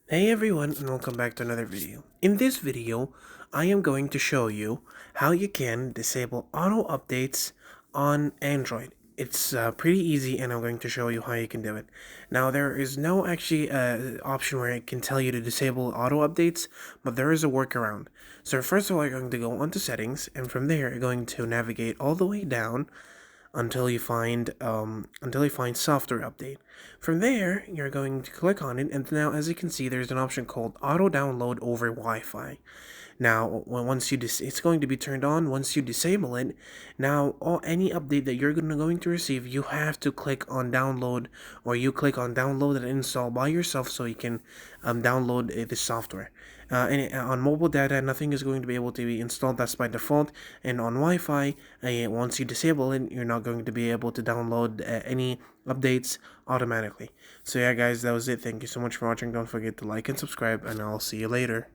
Hey everyone, and welcome back to another video. In this video, I am going to show you how you can disable auto updates on Android. It's pretty easy, and I'm going to show you how you can do it. Now, there is no actually option where it can tell you to disable auto updates, but there is a workaround. So first of all, you're going to go onto settings, and from there, you're going to navigate all the way down until you find software update. From there, you're going to click on it, and now as you can see, there's an option called auto download over Wi-Fi. Now, once you it's going to be turned on once you disable it. Now, any update that you're going to receive, you have to click on download, or you click on download and install by yourself, so you can download the software. On mobile data, nothing is going to be able to be installed. That's by default. And on Wi-Fi, once you disable it, you're not going to be able to download any updates automatically. So yeah, guys, that was it. Thank you so much for watching. Don't forget to like and subscribe, and I'll see you later.